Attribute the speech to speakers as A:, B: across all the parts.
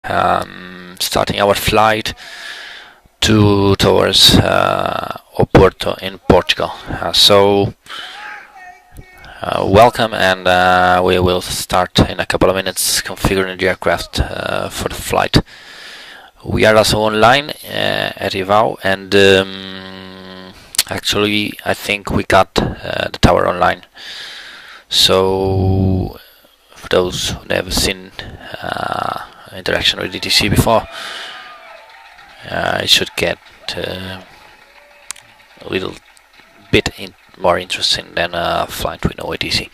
A: starting our flight towards Oporto in Portugal. Welcome, and we will start in a couple of minutes configuring the aircraft for the flight. We are also online at Ivao, and actually I think we got the tower online. So for those who never seen interaction with ETC before, it should get a little bit more interesting than a flight with no ATC.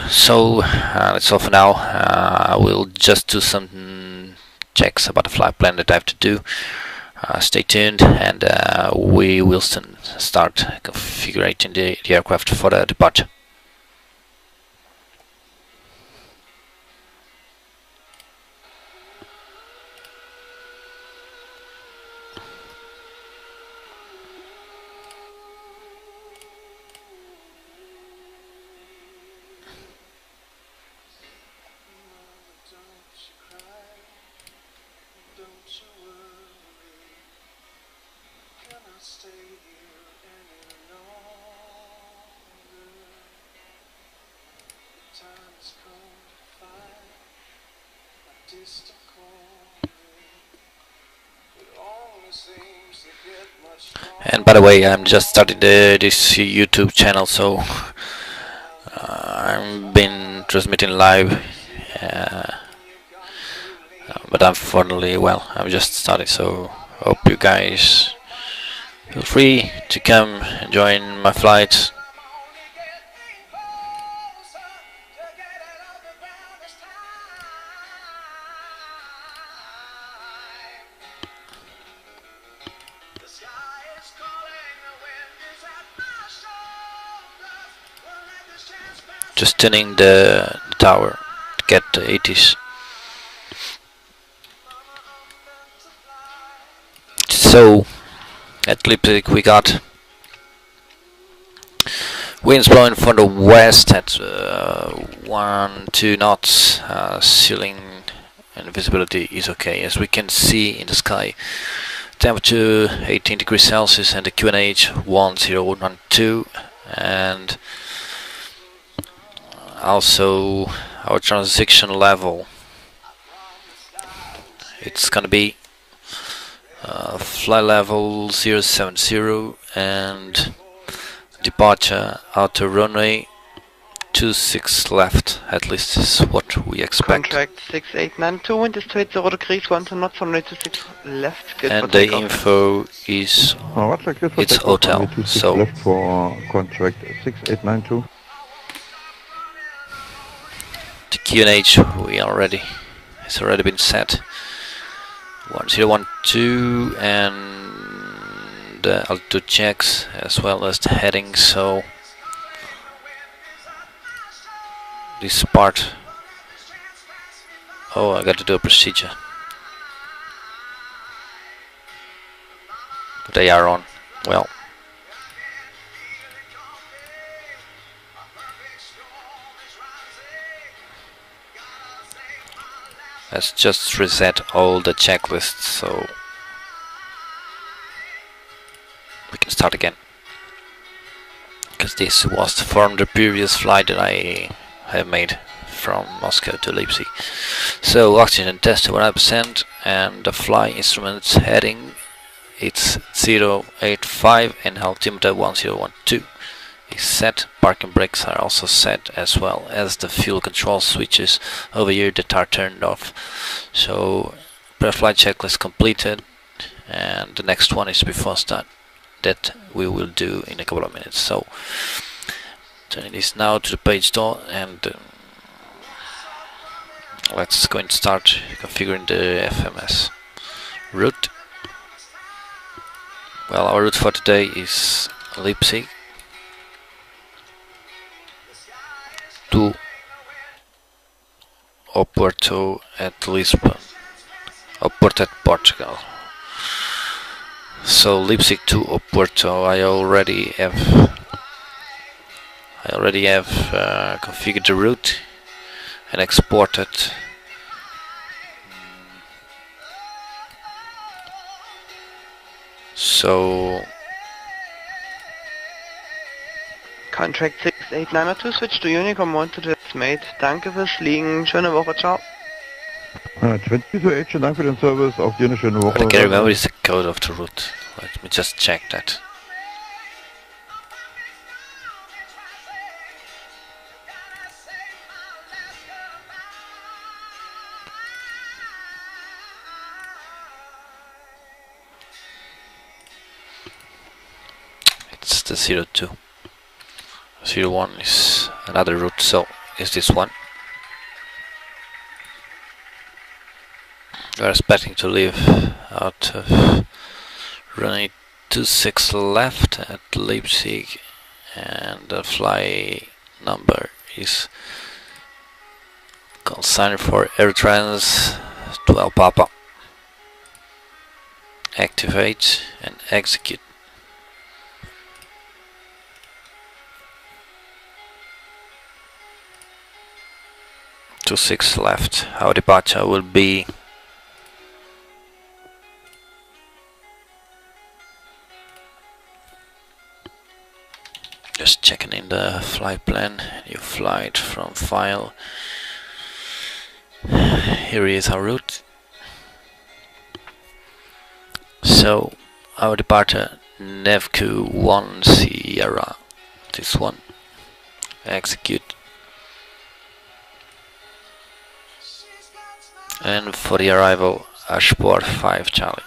A: So that's all for now. We'll just do some checks about the flight plan that I have to do. Stay tuned, and we will start configuring the aircraft for the departure. And by the way, I'm just starting this YouTube channel, so I've been transmitting live, but unfortunately, I'm just starting, so hope you guys feel free to come and join my flights. Just tuning the tower to get the 80s. So at Leipzig we got winds blowing from the west at 1-2 knots. Ceiling and visibility is okay, as we can see in the sky. Temperature 18 degrees Celsius and the QNH 1012, and also our transition level, it's gonna be flight level 070 and departure outer runway 26 left, at least is what we expect.
B: Contract 6892, wind is 20 degrees, 1 knots, runway 26 left.
A: And the info is it's hotel, so
C: left for contract 6892.
A: the QNH it's already been set 1012, and altitude checks as well as the heading. So this part, I got to do a procedure. They are on. Well, let's just reset all the checklists so we can start again, because this was from the previous flight that I have made from Moscow to Leipzig. So oxygen test to 100%, and the fly instruments heading it's 085 and altimeter 1012 is set. Parking brakes are also set, as well as the fuel control switches over here that are turned off. So pre-flight checklist completed, and the next one is before start that we will do in a couple of minutes. So turning this now to the page door, and let's go and start configuring the FMS route. Well, our route for today is Leipzig to Oporto at Lisbon, Oporto at Portugal. So Leipzig to Oporto, I already have configured the route and exported So
B: Contract 6892, switch to Unicom 1 to this mate. Danke fürs Fliegen. Schöne Woche, ciao.
C: 20 to H, Dank für den Service. Auf dir eine schöne Woche.
A: I can remember the code of the route. Let me just check that. It's the 02. 01 is another route, so is this one. We are expecting to leave out of running 26 left at Leipzig, and the fly number is consigned for Eurotrans 12 Papa. Activate and execute. To 6 left. Our departure will be just checking in the flight plan. New flight from file. Here is our route. So our departure Nevku 1 Sierra. This one. Execute. And for the arrival, Ashport 5 Charlie.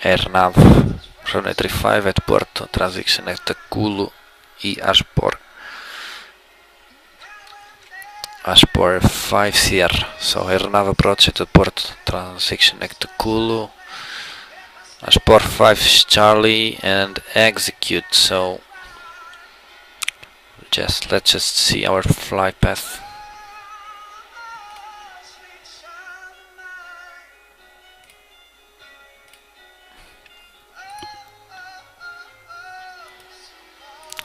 A: AirNav runway 35 at Porto, transition at Culo e Ashport. Ashport 5 Sierra. So AirNav approach at Porto, transition at Culo. Ashport 5 Charlie and execute. So let's just see our flight path.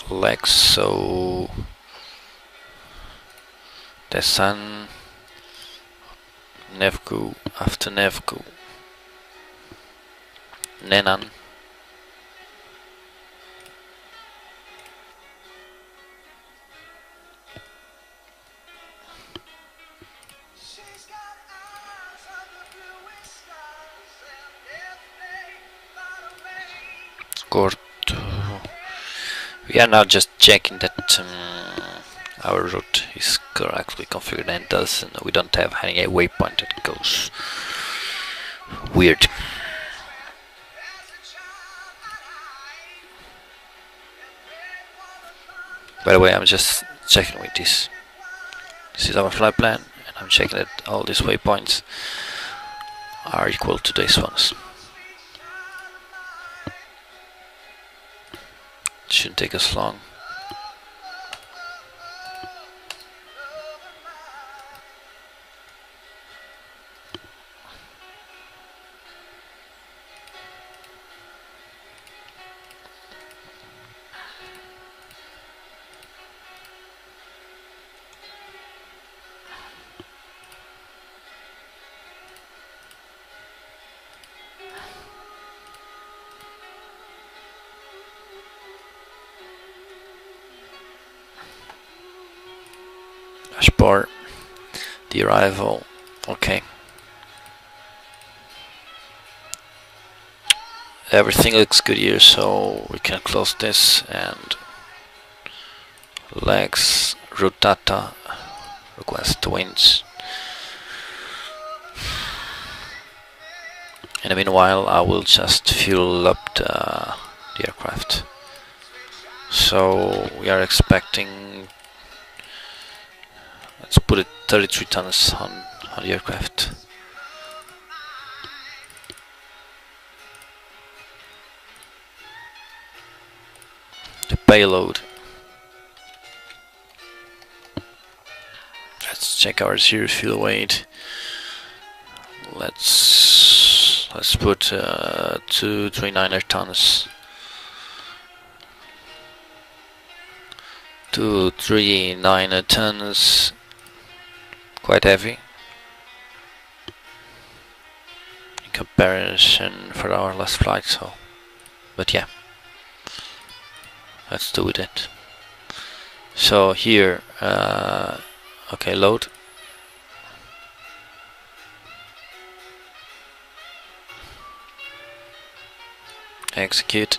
A: Legs, so the sun, Nevku, after Nevku, Nenan. We are now just checking that our route is correctly configured and does, and we don't have any waypoint that goes weird. By the way, I'm just checking with this. This is our flight plan, and I'm checking that all these waypoints are equal to these ones. Shouldn't take us long. Ashport, the arrival, okay. Everything looks good here, so we can close this and legs, route data, request winds. In the meanwhile, I will just fuel up the aircraft. So we are expecting, let's put it 33 tons on the aircraft. The payload. Let's check our zero fuel weight. Let's put 239 tons. 239 tons. Quite heavy. comparison for our last flight. So, but yeah, let's do it. So here, okay, load. Execute.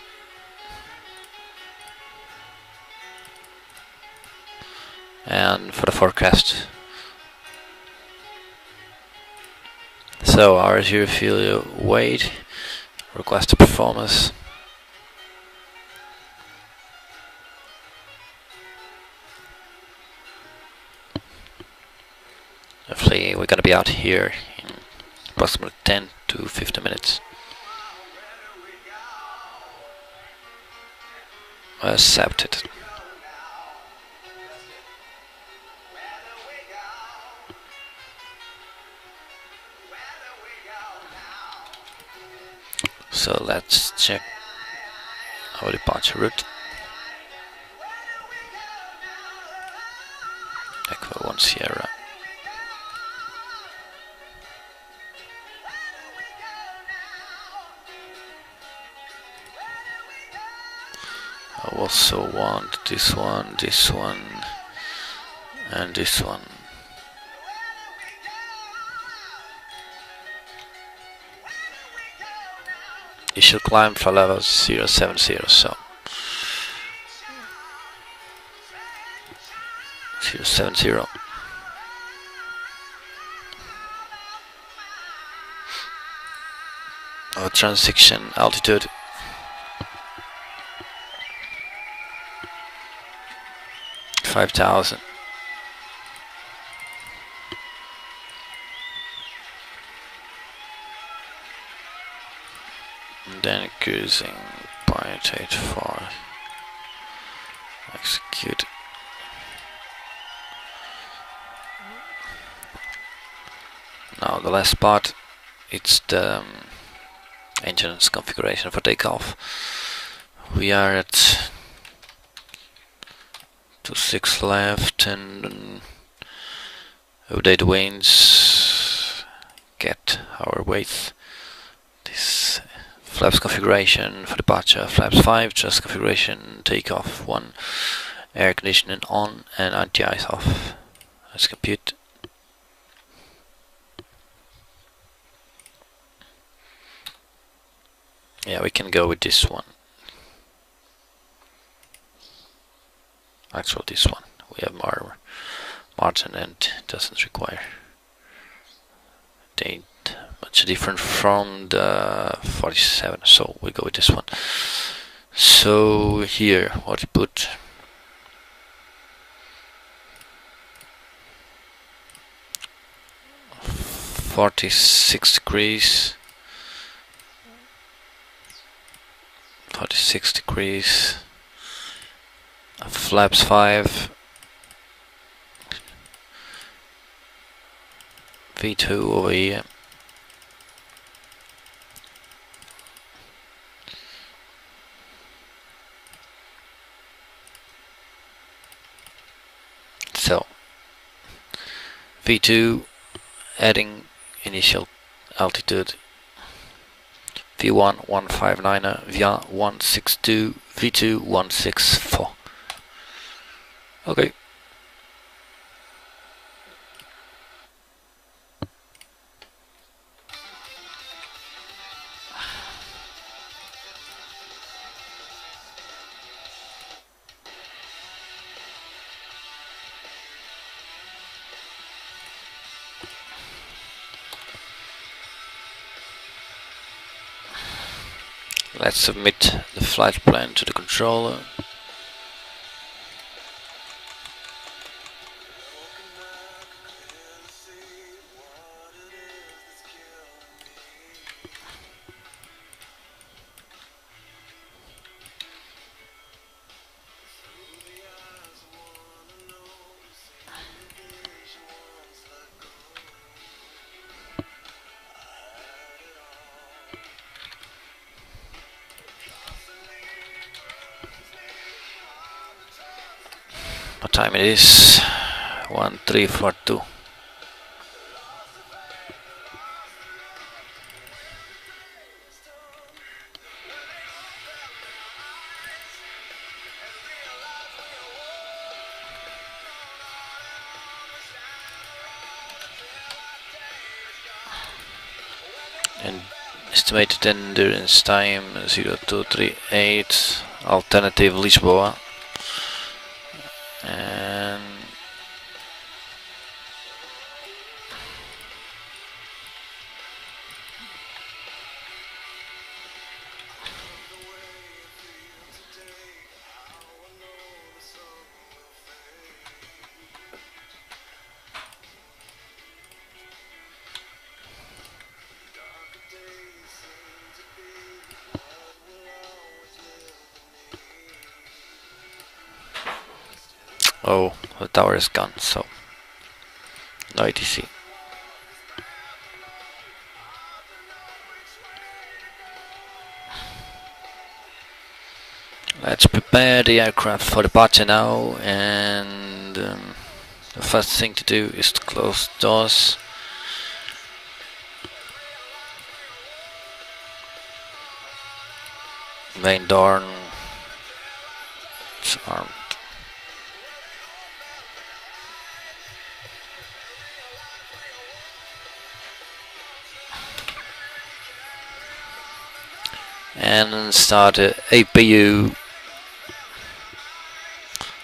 A: And for the forecast. So R0 fuel weight, request a performance. Hopefully we're gonna be out here in approximately 10 to 15 minutes. Accepted. So let's check our departure route. Echo 1 Sierra. I also want this one, and this one. You should climb for level 070, so 070. Our transition altitude 5,000. And then cruising 0.84. Execute. Now the last part, it's the engine's configuration for takeoff. We are at 26 left and update the winds, get our weight. This flaps configuration for departure, flaps 5, just configuration, takeoff 1, air conditioning on and anti-ice off. Let's compute. Yeah, we can go with this one. Actually, this one. We have more margin and doesn't require. They ain't much different from the 47, so we go with this one. So here, what we put? (46 degrees). 46 degrees. Flaps 5. V2 over here. So V2 adding initial altitude V1 159er, V1 162, V2 164. Okay. Let's submit the flight plan to the controller. What time it is? 1342. and estimated endurance time 0238, alternative Lisboa, and oh, the tower is gone, so no ATC. Let's prepare the aircraft for departure now, and the first thing to do is to close doors. Main door is armed. And start APU.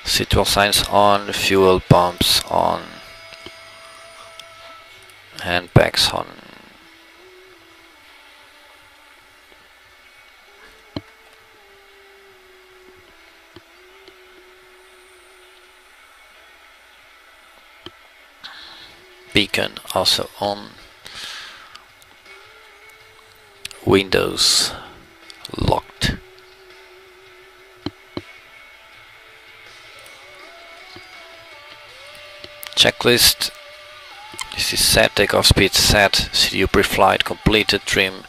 A: Situal signs on, fuel pumps on, handbags on. Beacon also on. Windows locked. Checklist. This is set, takeoff speed set, CDU pre-flight completed, trim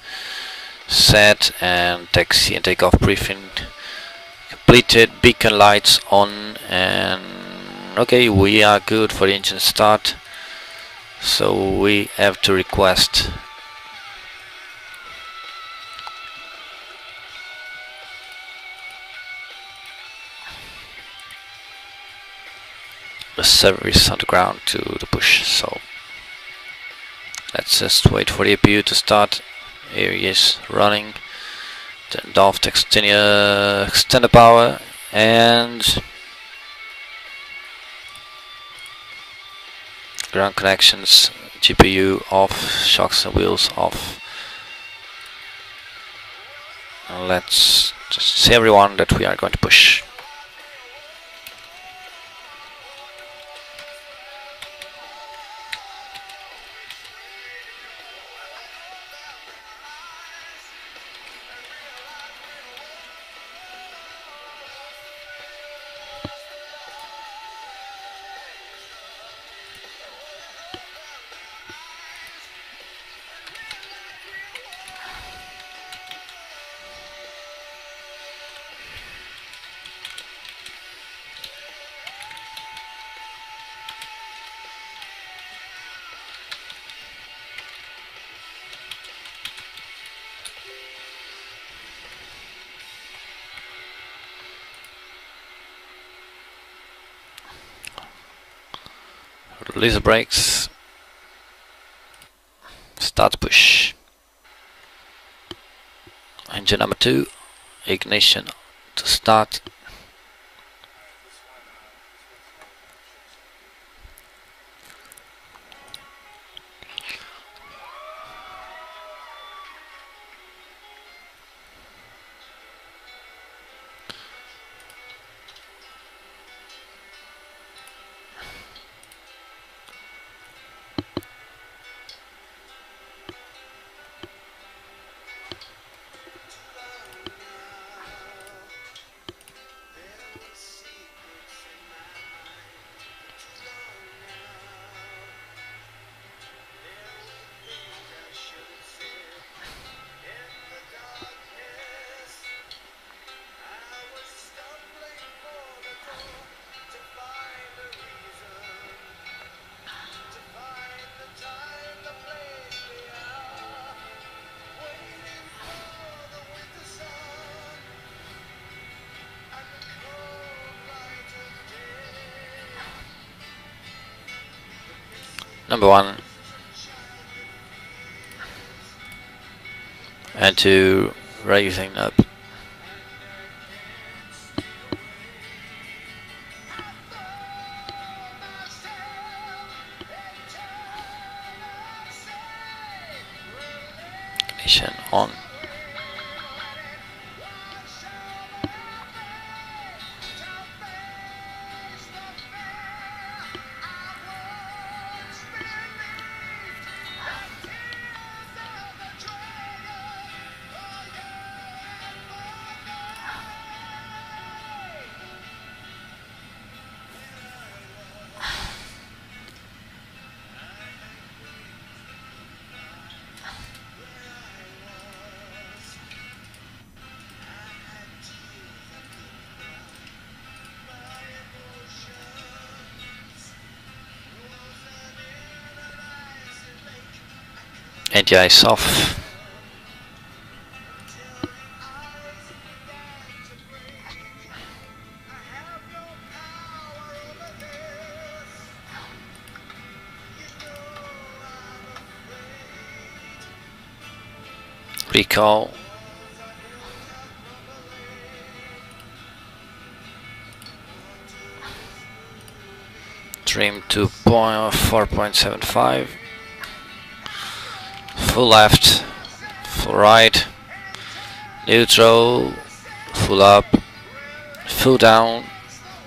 A: set, and taxi and takeoff briefing completed, beacon lights on, and okay, we are good for the engine start. So we have to request the service on the ground to the push. So let's just wait for the APU to start. Here he is running. Turned off the extender power, and ground connections, GPU off, shocks and wheels off. And let's just say everyone that we are going to push. Release the brakes. Start push. Engine number 2. Ignition to start. Number 1. and to raising up. Ignition on. Anti-ice off. Recall. Trim to 4.75. Full left, full right, neutral, full up, full down,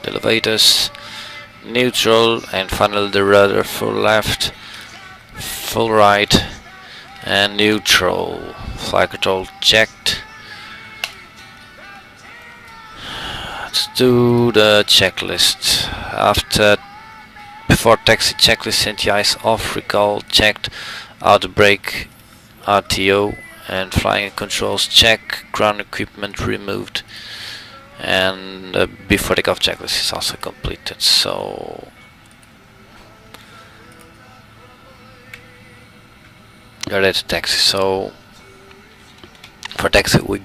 A: the elevators, neutral, and finally the rudder, full left, full right, and neutral. Flight control checked. Let's do the checklist. Before taxi checklist, anti-ice off, recall checked, out brake, RTO, and flying controls check, ground equipment removed, and before takeoff checklist is also completed. So you're ready to taxi. So for taxi we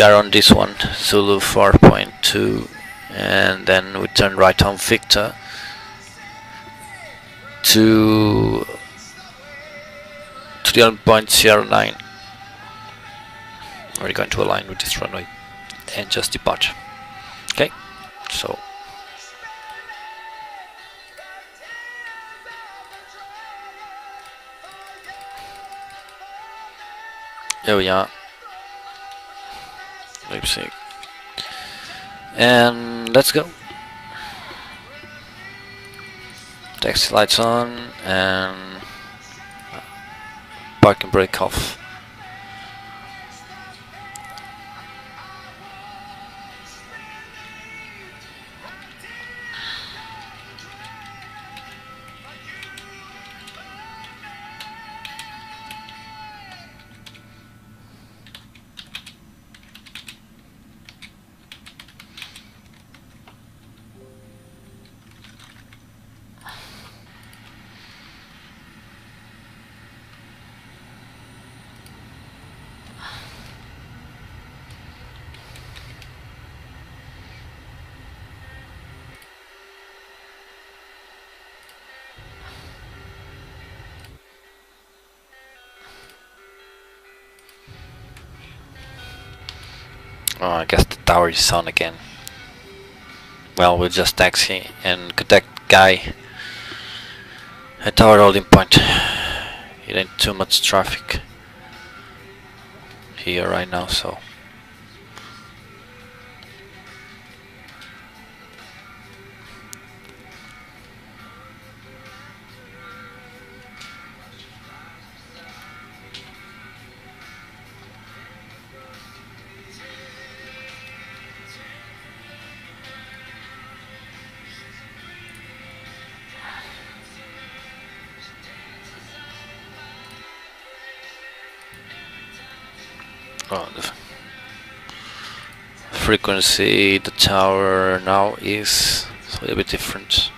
A: are on this one, Zulu 4.2, and then we turn right on Victor to the 0.09. We're going to align with this runway and just depart. Okay, so here we are, Leipzig, and let's go. Taxi lights on and parking brake off. Oh, I guess the tower is on again. Well, we'll just taxi and contact guy at tower holding point. It ain't too much traffic here right now, so the frequency the tower now is a little bit different.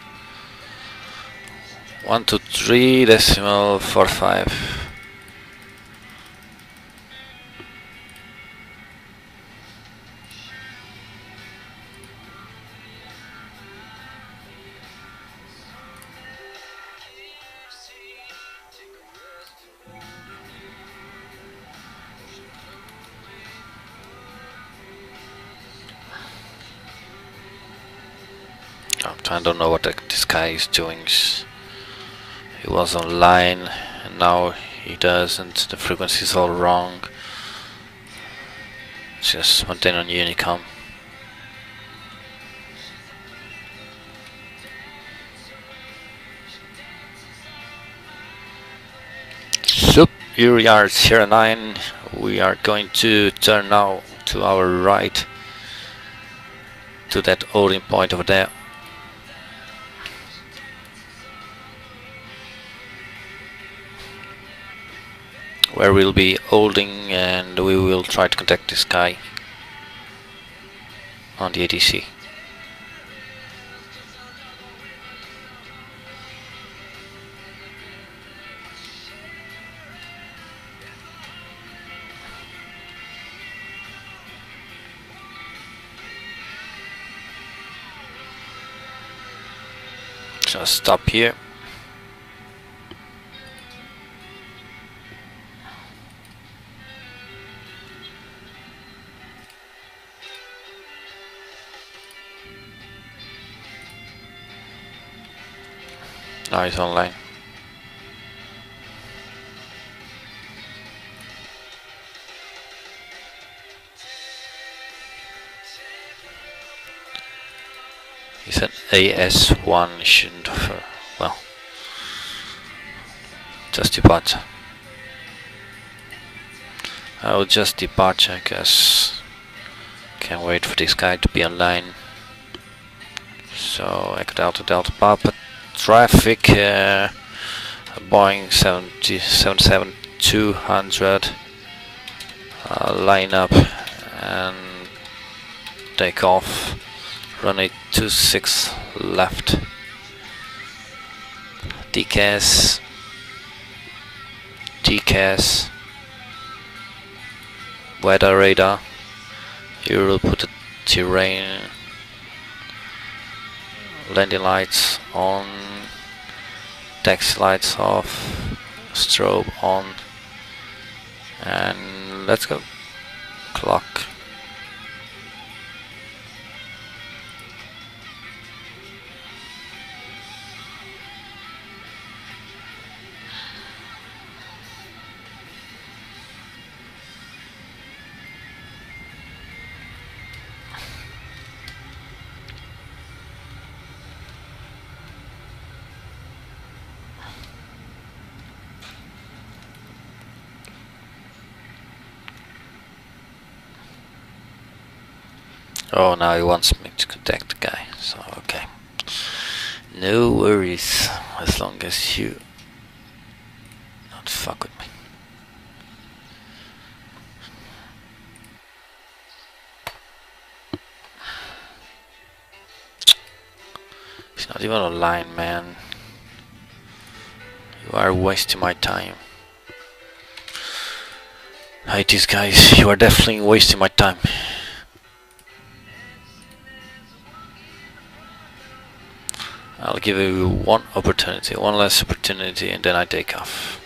A: 123.45. I don't know what this guy is doing. He was online and now he doesn't. The frequency is all wrong. Just maintain on Unicom. So here we are, Sierra 9. We are going to turn now to our right to that holding point over there. Where we'll be holding, and we will try to contact this guy on the ATC. Just stop here. Now he's online. He said AS1 shouldn't offer. Well, just departure. I will just departure, I guess. Can't wait for this guy to be online. So Echo Delta Delta Papa traffic, Boeing 772 line up and take off. Runway 26 left. DCAS, TCAS, weather radar. Here we'll put the terrain, landing lights on, taxi lights off, strobe on, and let's go. Clock. Oh, now he wants me to contact the guy, so okay. No worries, as long as you don't fuck with me. He's not even online, man. You are wasting my time. I hate these guys, you are definitely wasting my time. I'll give you one opportunity, one last opportunity, and then I take off.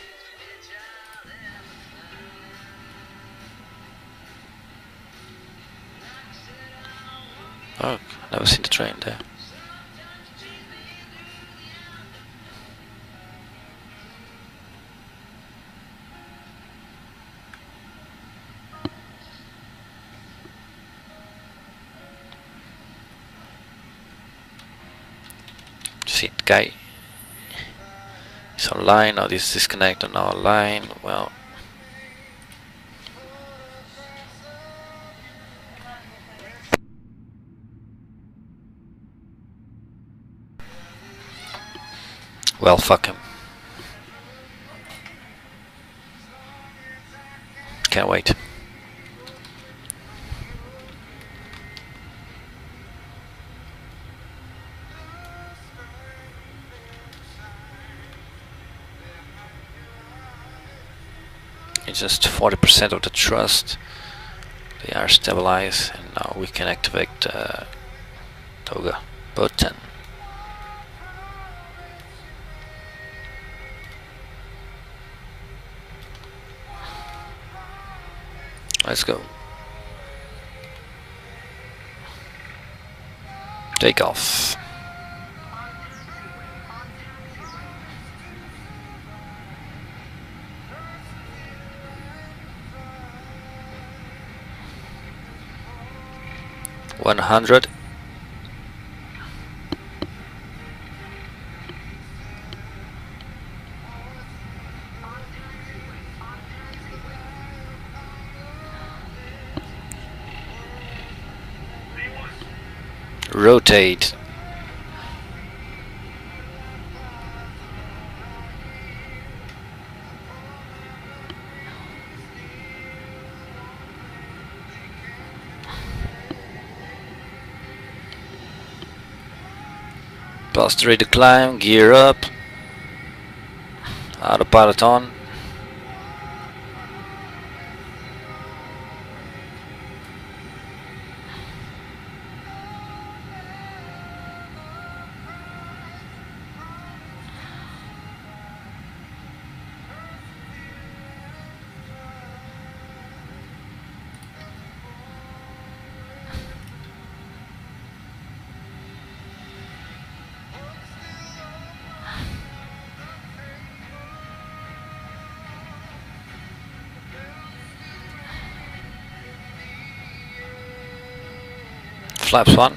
A: Oh, never seen the train there. See, the guy is online, now this is disconnected, now online. Well, fuck him. Can't wait. It's just 40% of the thrust. They are stabilized, and now we can activate Toga button. Let's go. Take off. 100. Rotate. Bust ready to climb, gear up. Autopilot on. Flaps 1.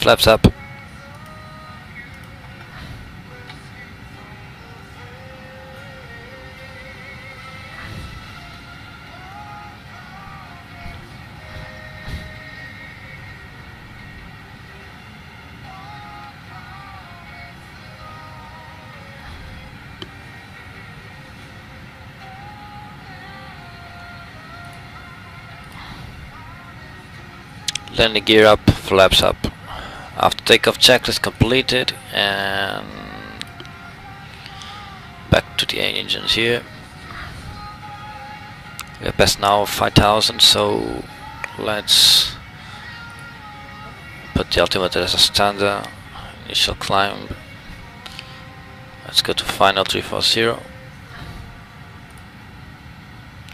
A: Flaps up. Landing gear up, flaps up. After takeoff checklist completed, and back to the engines here. We are past now 5000, so let's put the altimeter as a standard. Initial climb. Let's go to final 340.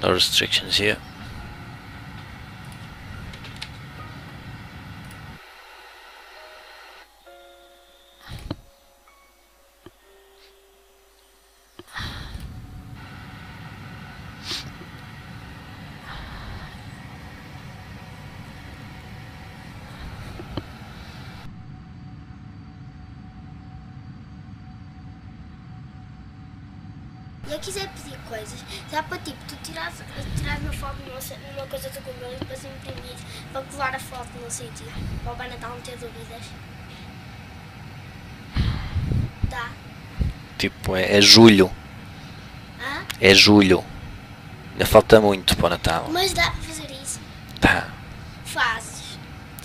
A: No restrictions here.
D: E eu quiser pedir coisas, dá para tipo, tu tirar uma foto numa coisa do Google e depois imprimir para colar a foto no sítio, para o Pai Natal não ter dúvidas. Dá.
A: Tipo, é julho.
D: Hã?
A: É julho. Ainda falta muito para o Natal.
D: Mas dá para fazer isso.
A: Tá,
D: Fazes.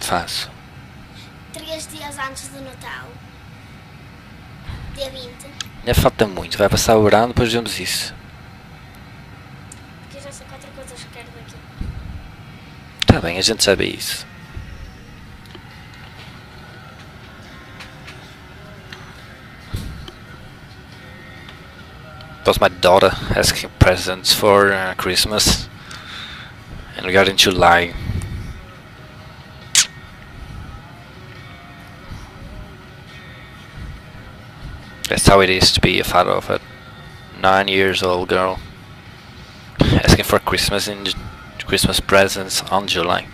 A: faço.
D: 3 dias antes do Natal. Dia 20.
A: Ainda falta muito. Vai passar o verão, depois vemos isso.
D: Porque eu já sei 4 coisas que quero daqui.
A: Tá bem, a gente sabe isso. That was my daughter asking presents for Christmas, and we got in July. That's how it is to be a father of a 9-year-old girl asking for Christmas presents on July.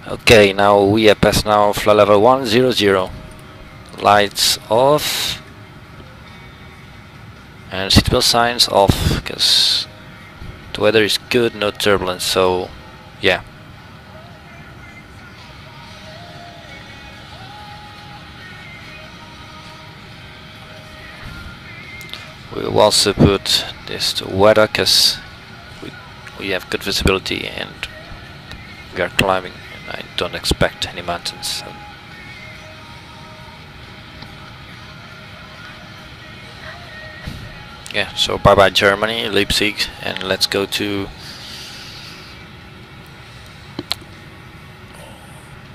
A: Okay, now we are past now flight level 100. Lights off and seatbelt signs off because the weather is good, no turbulence, so yeah. We will also put this to weather because we have good visibility and we are climbing and I don't expect any mountains. So. Yeah, so bye bye Germany, Leipzig, and let's go to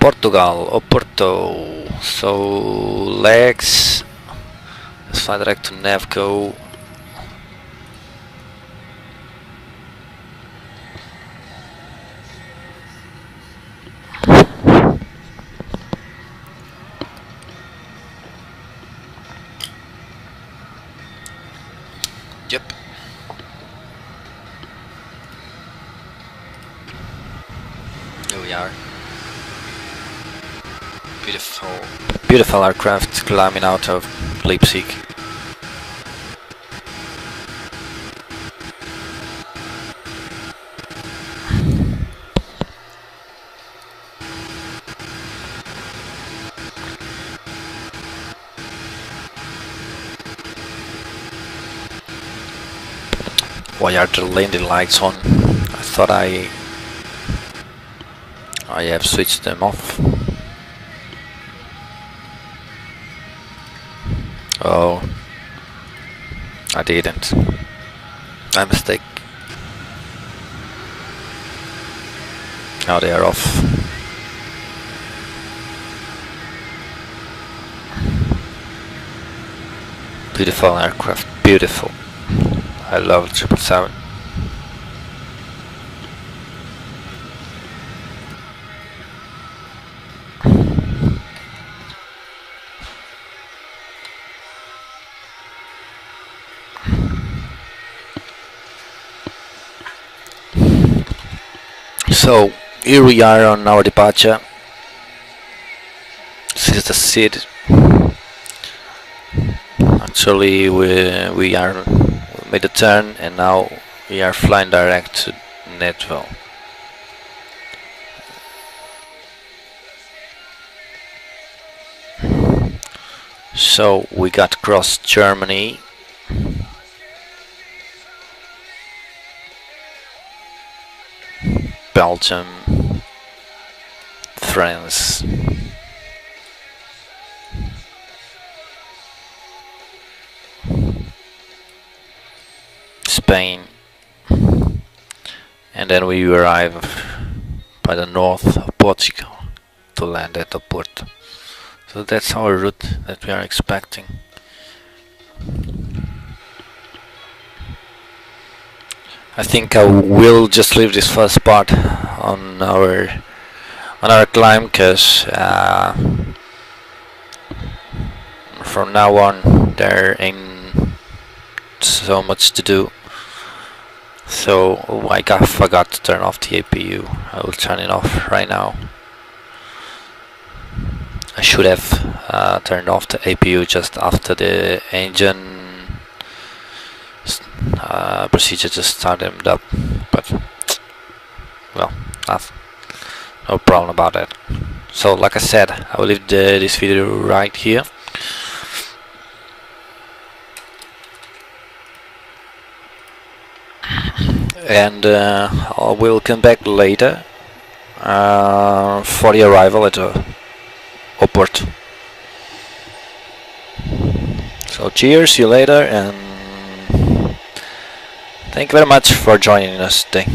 A: Portugal, Oporto. So legs. Let's fly direct to Navco. Yep. Here we are. Beautiful aircraft climbing out of Leipzig. Why are the landing lights on? I thought I have switched them off. Oh, I didn't. My mistake. Now they are off. Beautiful aircraft, beautiful. I love 777. So here we are on our departure. This is the seat. Actually, we made a turn and now we are flying direct to Netvo. So we got across Germany. Belgium, France, Spain, and then we arrive by the north of Portugal to land at Oporto. So that's our route that we are expecting. I think I will just leave this first part on our climb, because from now on there ain't so much to do. So I forgot to turn off the APU. I will turn it off right now. I should have turned off the APU just after the engine procedure just started up, but well, no problem about that. So like I said, I will leave this video right here. And I will come back later for the arrival at Oporto. So cheers, see you later, and thank you very much for joining us today.